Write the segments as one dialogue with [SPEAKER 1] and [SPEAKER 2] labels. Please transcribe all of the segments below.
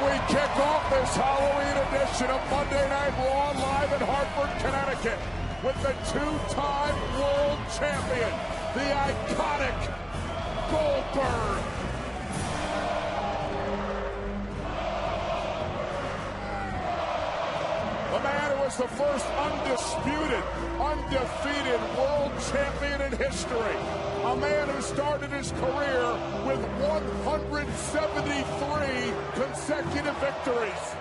[SPEAKER 1] we kick off this Halloween edition of Monday Night Raw live in Hartford, Connecticut with the two-time world champion, the iconic Goldberg. The man who was the first undefeated world champion in history. A man who started his career with 173 consecutive victories.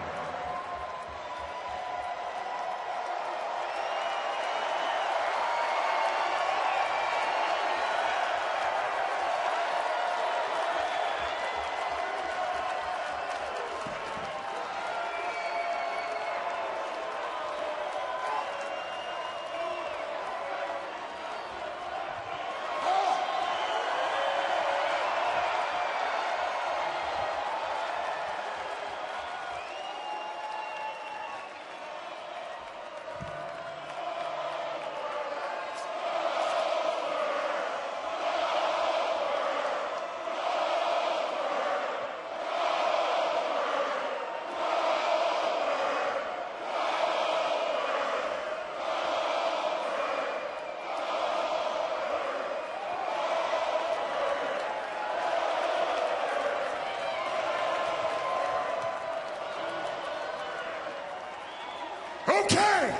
[SPEAKER 1] Okay.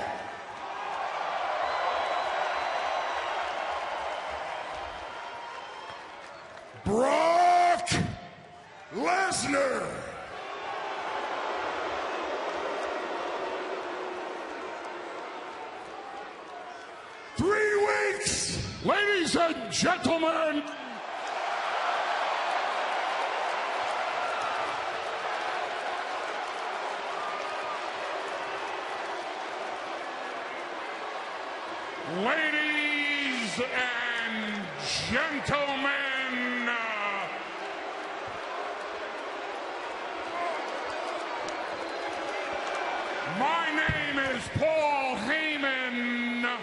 [SPEAKER 1] Brock Lesnar. Ladies and gentlemen, ladies and gentlemen, my name is Paul Heyman,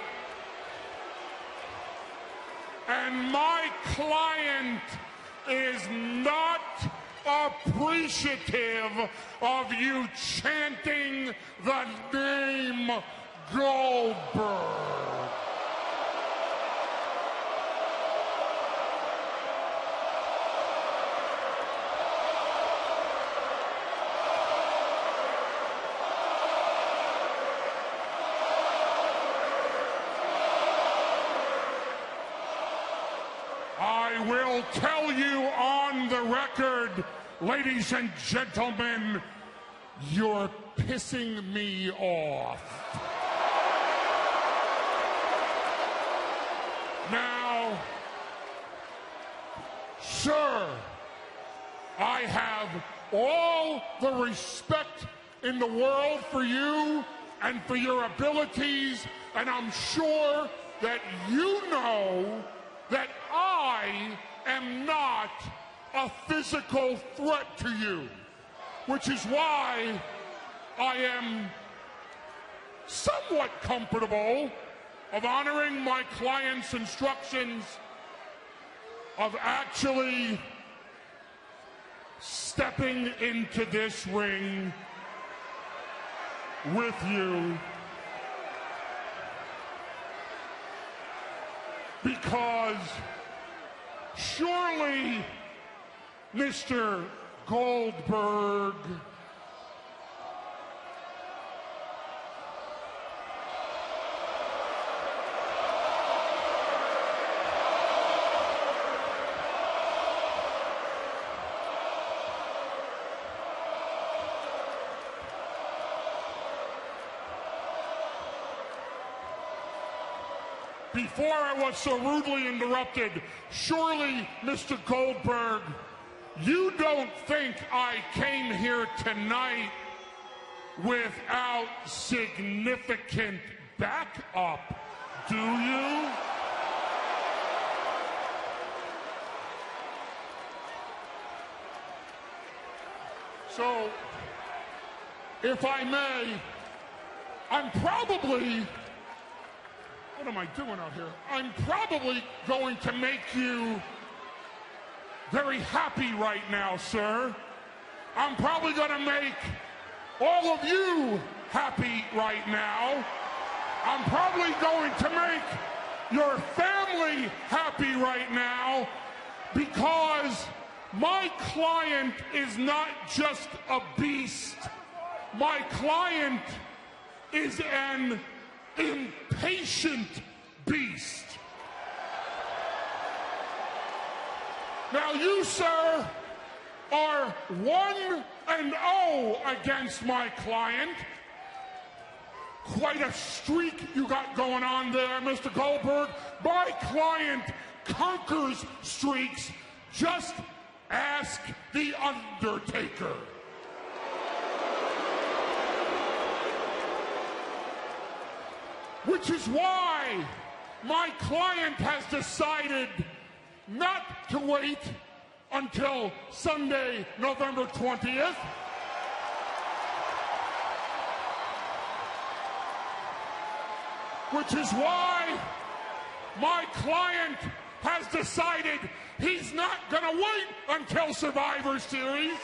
[SPEAKER 1] and my client is not appreciative of you chanting the name Goldberg. I will tell you on the record, ladies and gentlemen, you're pissing me off. Now, sir, I have all the respect in the world for you and for your abilities, and I'm sure that you know that I am not a physical threat to you, which is why I am somewhat comfortable of honoring my client's instructions of actually stepping into this ring with you, because surely, Mr. Goldberg, before I was so rudely interrupted, surely, Mr. Goldberg, you don't think I came here tonight without significant backup, do you? So, if I may, I'm probably... What am I doing out here? I'm probably going to make you very happy right now, sir.
[SPEAKER 2] I'm probably going to make all of you happy right now. I'm probably going to make your family happy right now, because my client is not just a beast. My client is an impatient beast. Now you, sir, are 1-0 against my client. Quite a streak you got going on there, Mr. Goldberg. My client conquers streaks. Just ask The Undertaker. Which is why my client has decided not to wait until Sunday, November 20th. Which is why my client has decided he's not going to wait until Survivor Series.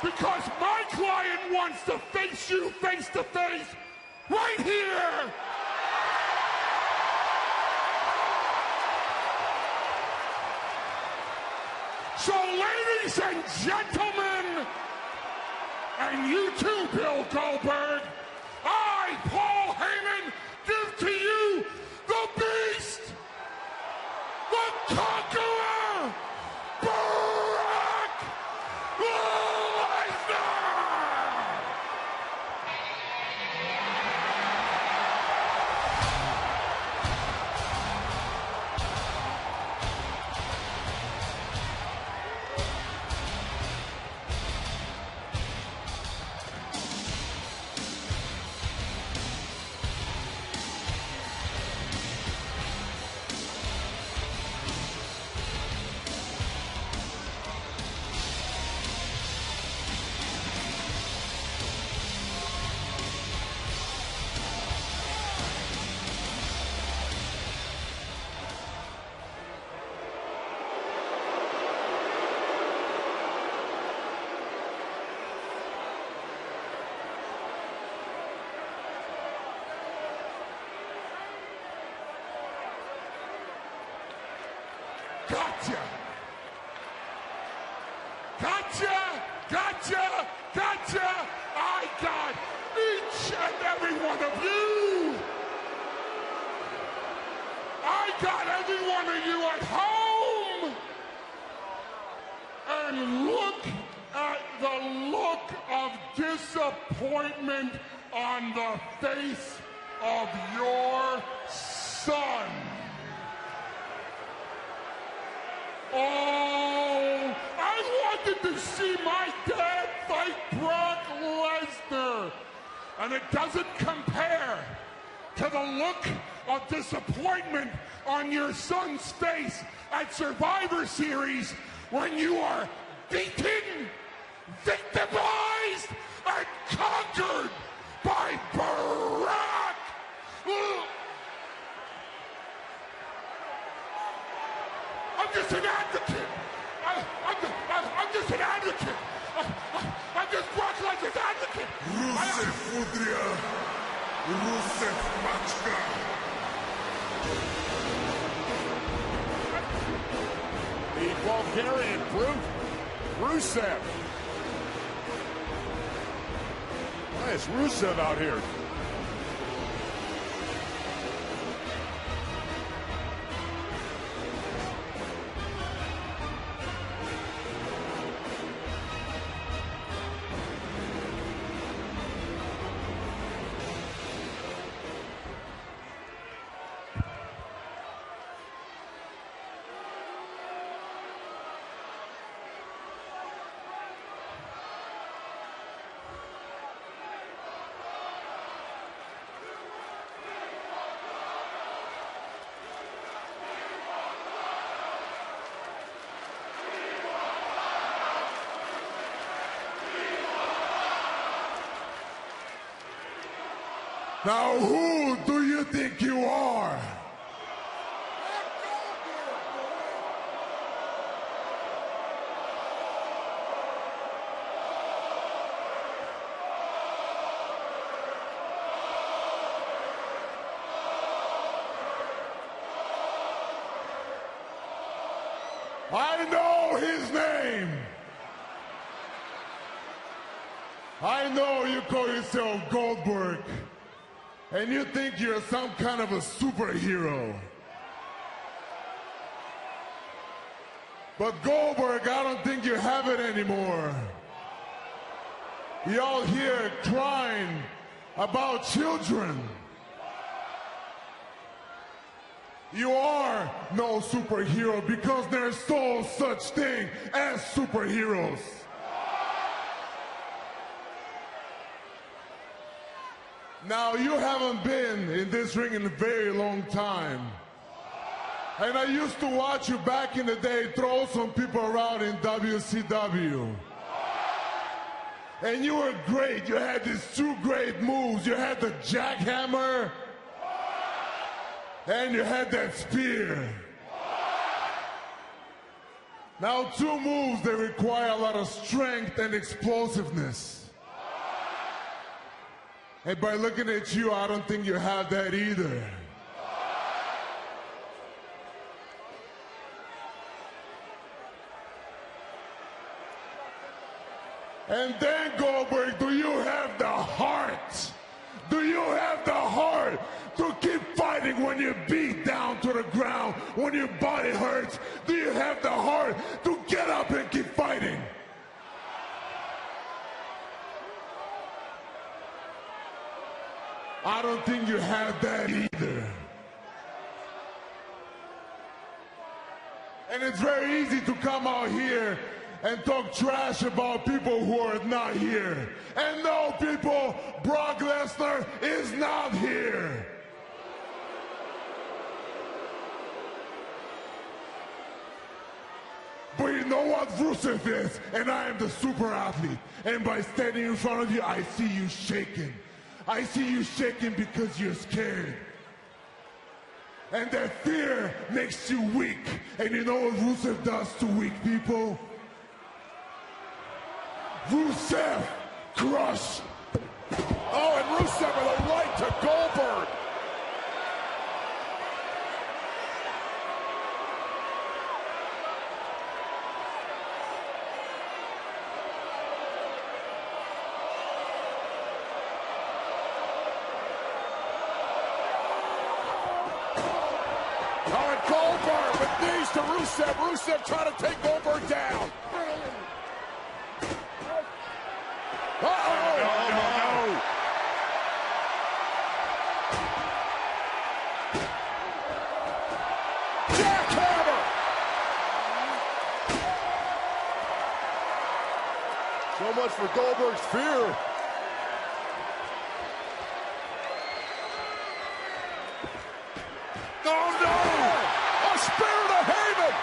[SPEAKER 2] Because my client wants to face you face to face right here. So, ladies and gentlemen, and you too, Bill Goldberg, I, Paul Heyman, give to you the Beast, the Conqueror, Brock Lesnar! Gotcha! Gotcha! Gotcha! Gotcha! I got each and every one of you! I got every one of you at home! And look at the look of disappointment on the face of your son. Oh, I wanted to see my dad fight Brock Lesnar. And it doesn't compare to the look of disappointment on your son's face at Survivor Series when you are beaten, victimized, and conquered by Brock. I'm just an advocate. I'm just an advocate. I'm just Brock Lesnar's advocate.
[SPEAKER 3] Rusev Fudria. Rusev Machka.
[SPEAKER 1] The Bulgarian brute, Rusev. Nice Rusev out here.
[SPEAKER 3] Now who do you think you are? I know you call yourself Goldberg, and you think you're some kind of a superhero. But Goldberg, I don't think you have it anymore. Y'all here crying about children. You are no superhero because there's no such thing as superheroes. Now, you haven't been in this ring in a very long time. And I used to watch you back in the day throw some people around in WCW. And you were great. You had these two great moves. You had the jackhammer, and you had that spear. Now, two moves that require a lot of strength and explosiveness. And by looking at you, I don't think you have that either. And then, Goldberg, do you have the heart? Do you have the heart to keep fighting when you're beat down to the ground, when your body hurts? Do you have the heart to get up and keep fighting? I don't think you have that either. And it's very easy to come out here and talk trash about people who are not here. And no, people, Brock Lesnar is not here. But you know what Rusev is, and I am the super athlete. And by standing in front of you, I see you shaking. I see you shaking because you're scared. And that fear makes you weak. And you know what Rusev does to weak people? Rusev, crush.
[SPEAKER 1] Oh, and Rusev with a right to Goldberg. Oh, and Goldberg with knees to Rusev. Rusev trying to take Goldberg down. No. Jackhammer! So much for Goldberg's fear. Oh no! A spear to Heyman!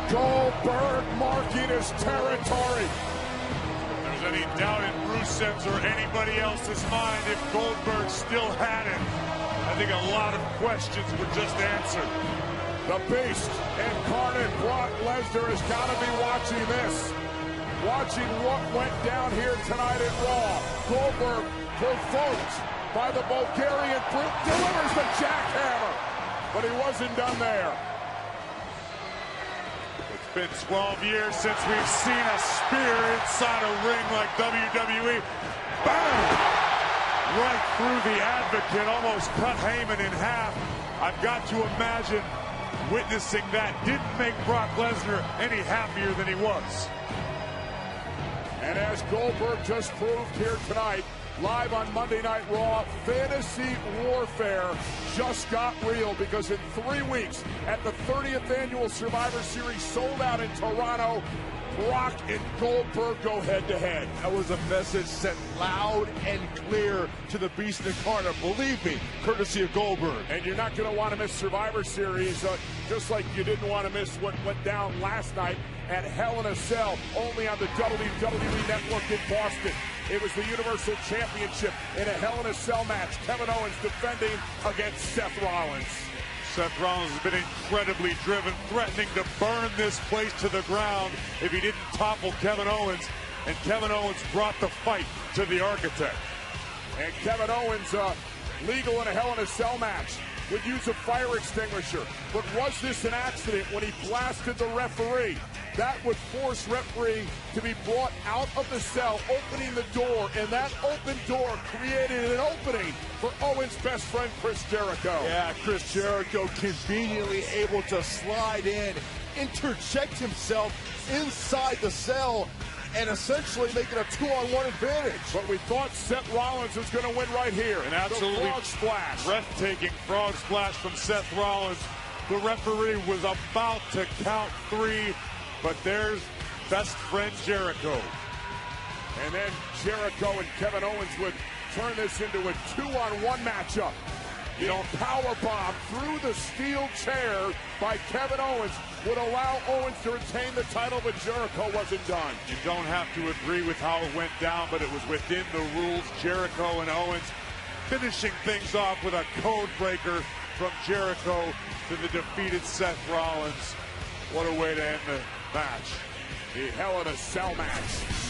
[SPEAKER 1] Goldberg marking his territory.
[SPEAKER 4] If there's any doubt in Rusev's or anybody else's mind if Goldberg still had it, I think a lot of questions were just answered.
[SPEAKER 1] The Beast incarnate Brock Lesnar has got to be watching this. Watching what went down here tonight at Raw. Goldberg, provoked by the Bulgarian brute, delivers the jackhammer. But he wasn't done there.
[SPEAKER 4] It's been 12 years since we've seen a spear inside a ring like WWE. Bang! Right through the advocate, almost cut Heyman in half. I've got to imagine witnessing that didn't make Brock Lesnar any happier than he was.
[SPEAKER 1] And as Goldberg just proved here tonight, live on Monday Night Raw, fantasy warfare just got real, because in 3 weeks at the 30th annual Survivor Series sold out in Toronto, Brock and Goldberg go head-to-head.
[SPEAKER 5] That was a message sent loud and clear to the Beast incarnate. Believe me, courtesy of Goldberg.
[SPEAKER 1] And you're not going to want to miss Survivor Series, just like you didn't want to miss what went down last night at Hell in a Cell, only on the WWE Network in Boston. It was the Universal Championship in a Hell in a Cell match. Kevin Owens defending against Seth Rollins.
[SPEAKER 4] Seth Rollins has been incredibly driven, threatening to burn this place to the ground if he didn't topple Kevin Owens. And Kevin Owens brought the fight to the Architect.
[SPEAKER 1] And Kevin Owens, legal in a Hell in a Cell match, would use a fire extinguisher. But was this an accident when he blasted the referee? That would force referee to be brought out of the cell, opening the door, and that open door created an opening for Owens' best friend, Chris Jericho.
[SPEAKER 5] Yeah, Chris Jericho conveniently able to slide in, interject himself inside the cell, and essentially make it a 2-on-1 advantage.
[SPEAKER 1] But we thought Seth Rollins was going to win right here.
[SPEAKER 4] An absolutely
[SPEAKER 1] frog splash.
[SPEAKER 4] breathtaking frog splash from Seth Rollins. The referee was about to count 3, but there's best friend Jericho.
[SPEAKER 1] And then Jericho and Kevin Owens would turn this into a 2-on-1 matchup. You know, powerbomb through the steel chair by Kevin Owens would allow Owens to retain the title, but Jericho wasn't done.
[SPEAKER 4] You don't have to agree with how it went down, but it was within the rules. Jericho and Owens finishing things off with a code breaker from Jericho to the defeated Seth Rollins. What a way to end the match.
[SPEAKER 1] The Hell in a Cell match.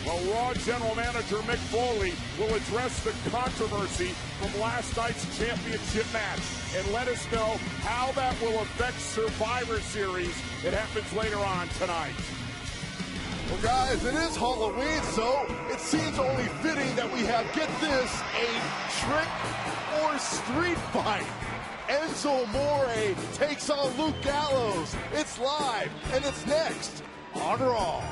[SPEAKER 1] Well, Raw General Manager Mick Foley will address the controversy from last night's championship match and let us know how that will affect Survivor Series. It happens later on tonight.
[SPEAKER 5] Well, guys, it is Halloween, so it seems only fitting that we have, get this, a trick or street fight. Enzo Amore takes on Luke Gallows. It's live, and it's next on Raw.